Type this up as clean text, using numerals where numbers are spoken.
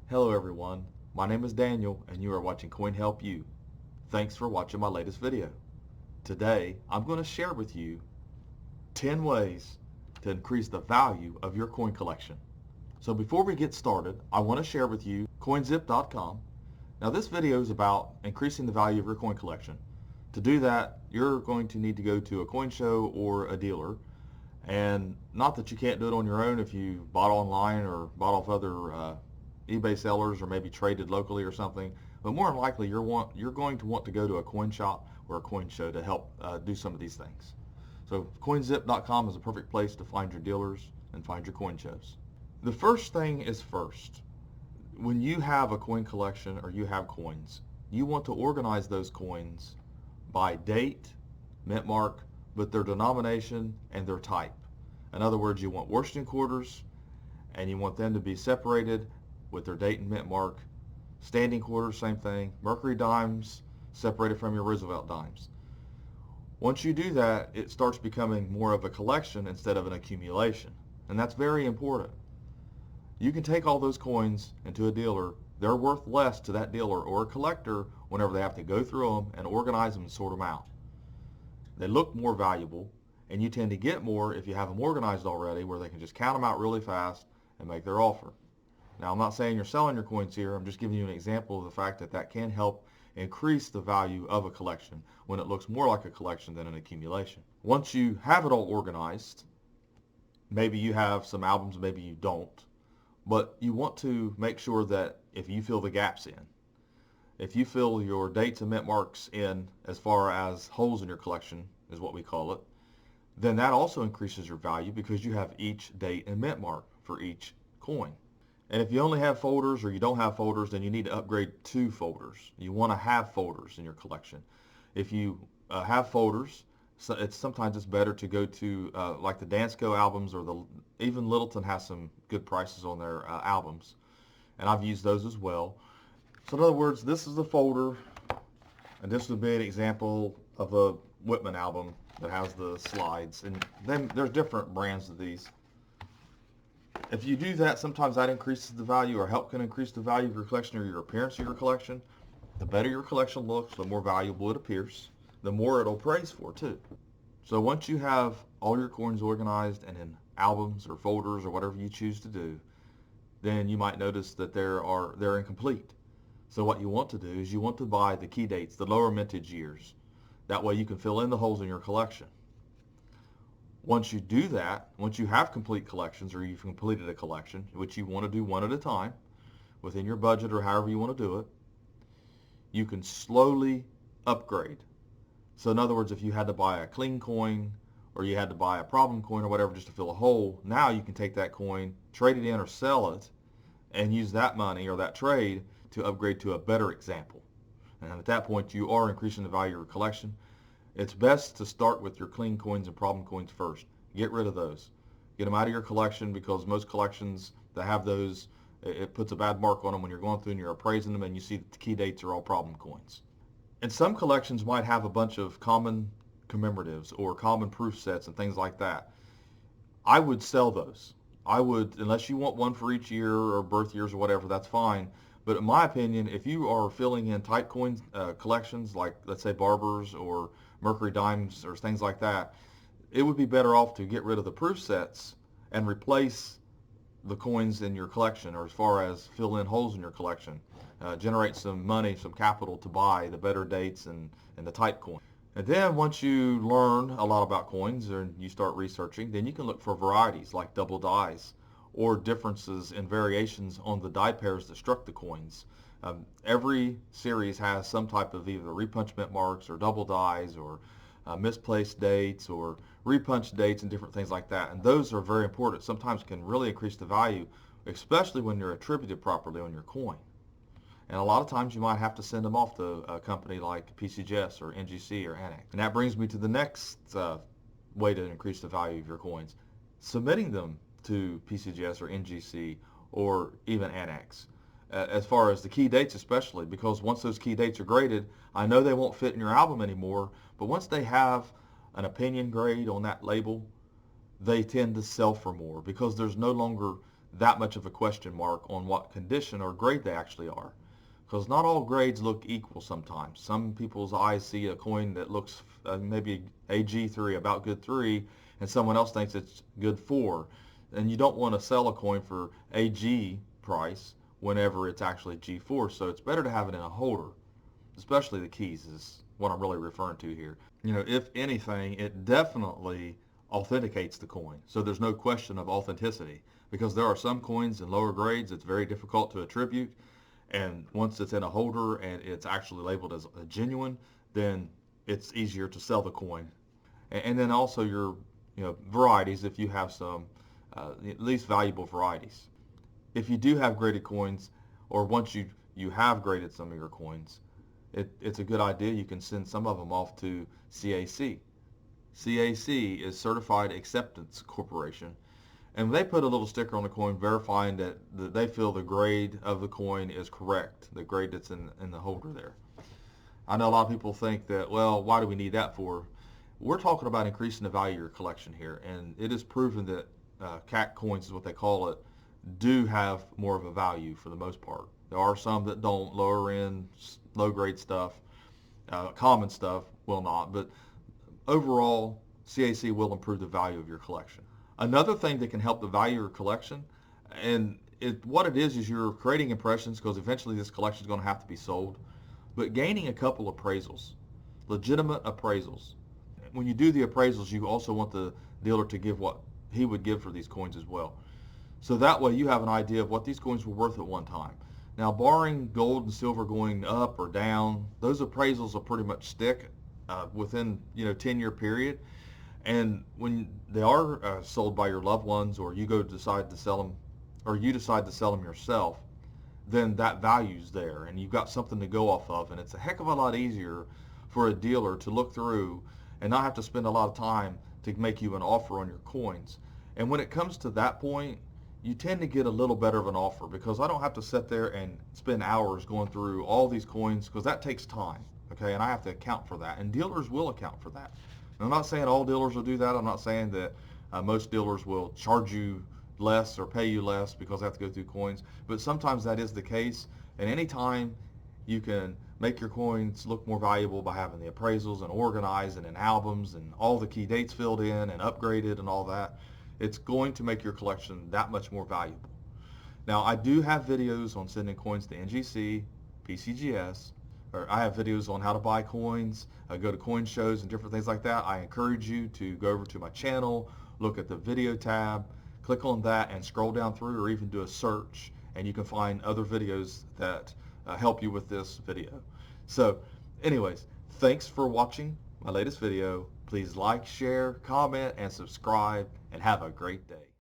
Hello everyone, my name is Daniel and you are watching Coin Help You. Thanks for watching my latest video. Today I'm going to share with you 10 ways to increase the value of your coin collection. So before we get started, I want to share with you CoinZip.com. Now this video is about increasing the value of your coin collection. To do that, you're going to need to go to a coin show or a dealer. And not that you can't do it on your own if you bought online or bought off other eBay sellers or maybe traded locally or something, but more than likely you're going to want to go to a coin shop or a coin show to help do some of these things. So CoinZip.com is a perfect place to find your dealers and find your coin shows. The first thing is first. When you have a coin collection or you have coins, you want to organize those coins by date, mint mark, with their denomination and their type. In other words, you want Washington quarters and you want them to be separated with their date and mint mark. Standing quarters, same thing. Mercury dimes separated from your Roosevelt dimes. Once you do that, it starts becoming more of a collection instead of an accumulation. And that's very important. You can take all those coins into a dealer. They're worth less to that dealer or a collector whenever they have to go through them and organize them and sort them out. They look more valuable, and you tend to get more if you have them organized already, where they can just count them out really fast and make their offer. Now, I'm not saying you're selling your coins here. I'm just giving you an example of the fact that that can help increase the value of a collection when it looks more like a collection than an accumulation. Once you have it all organized, maybe you have some albums, maybe you don't, but you want to make sure that if you fill the gaps in, if you fill your dates and mint marks in as far as holes in your collection, is what we call it, then that also increases your value because you have each date and mint mark for each coin. And if you only have folders or you don't have folders, then you need to upgrade to folders. You want to have folders in your collection. If you have folders, so sometimes it's better to go to like the Dansko albums, or even Littleton has some good prices on their albums, and I've used those as well. So in other words, this is a folder, and this would be an example of a Whitman album that has the slides, and then there's different brands of these. If you do that, sometimes that increases the value or can increase the value of your collection or your appearance of your collection. The better your collection looks, the more valuable it appears, the more it'll praise for too. So once you have all your coins organized and in albums or folders or whatever you choose to do, then you might notice that they're incomplete. So what you want to do is you want to buy the key dates, the lower mintage years. That way you can fill in the holes in your collection. Once you do that, once you have complete collections or you've completed a collection, which you want to do one at a time within your budget or however you want to do it, you can slowly upgrade. So in other words, if you had to buy a clean coin or you had to buy a problem coin or whatever just to fill a hole, now you can take that coin, trade it in or sell it, and use that money or that trade to upgrade to a better example. And at that point, you are increasing the value of your collection. It's best to start with your clean coins and problem coins first. Get rid of those. Get them out of your collection, because most collections that have those, it puts a bad mark on them when you're going through and you're appraising them and you see that the key dates are all problem coins. And some collections might have a bunch of common commemoratives or common proof sets and things like that. I would sell those. I would, unless you want one for each year or birth years or whatever, that's fine. But in my opinion, if you are filling in type coins collections, like let's say Barbers or Mercury dimes or things like that, it would be better off to get rid of the proof sets and replace the coins in your collection, or as far as fill in holes in your collection, generate some money, some capital to buy the better dates and the type coin. And then once you learn a lot about coins and you start researching, then you can look for varieties like double dies or differences in variations on the die pairs that struck the coins. Every series has some type of either repunch mint marks or double dies or misplaced dates or repunch dates and different things like that. And those are very important. Sometimes can really increase the value, especially when they're attributed properly on your coin. And a lot of times you might have to send them off to a company like PCGS or NGC or Annex. And that brings me to the next way to increase the value of your coins. Submitting them to PCGS or NGC or even Annex. As far as the key dates especially, because once those key dates are graded, I know they won't fit in your album anymore, but once they have an opinion grade on that label, they tend to sell for more because there's no longer that much of a question mark on what condition or grade they actually are. Because not all grades look equal sometimes. Some people's eyes see a coin that looks maybe a G3, about good 3, and someone else thinks it's good 4. And you don't want to sell a coin for AG price whenever it's actually G4. So it's better to have it in a holder, especially the keys is what I'm really referring to here. You know, if anything, it definitely authenticates the coin. So there's no question of authenticity, because there are some coins in lower grades it's very difficult to attribute. And once it's in a holder and it's actually labeled as a genuine, then it's easier to sell the coin. And then also your varieties, if you have some at least valuable varieties. If you do have graded coins, or once you have graded some of your coins, it's a good idea. You can send some of them off to CAC. CAC is Certified Acceptance Corporation. And they put a little sticker on the coin verifying that they feel the grade of the coin is correct, the grade that's in the holder there. I know a lot of people think that, well, why do we need that for? We're talking about increasing the value of your collection here, and it is proven that CAC coins is what they call it, do have more of a value for the most part. There are some that don't, lower end, low grade stuff, common stuff will not, but overall, CAC will improve the value of your collection. Another thing that can help the value of your collection, and what it is you're creating impressions, because eventually this collection is going to have to be sold, but gaining a couple appraisals, legitimate appraisals. When you do the appraisals, you also want the dealer to give what he would give for these coins as well. So that way you have an idea of what these coins were worth at one time. Now, barring gold and silver going up or down, those appraisals will pretty much stick within 10-year period. And when they are sold by your loved ones, or you decide to sell them, or you decide to sell them yourself, then that value's there, and you've got something to go off of, and it's a heck of a lot easier for a dealer to look through and not have to spend a lot of time to make you an offer on your coins. And when it comes to that point, you tend to get a little better of an offer, because I don't have to sit there and spend hours going through all these coins, because that takes time, okay, and I have to account for that, and dealers will account for that. I'm not saying all dealers will do that. I'm not saying that most dealers will charge you less or pay you less because they have to go through coins, but sometimes that is the case. And anytime you can make your coins look more valuable by having the appraisals and organized and in albums and all the key dates filled in and upgraded and all that, it's going to make your collection that much more valuable. Now, I do have videos on sending coins to NGC, PCGS, or I have videos on how to buy coins, go to coin shows and different things like that. I encourage you to go over to my channel, look at the video tab, click on that and scroll down through, or even do a search, and you can find other videos that help you with this video. So anyways, thanks for watching my latest video. Please like, share, comment, and subscribe, and have a great day.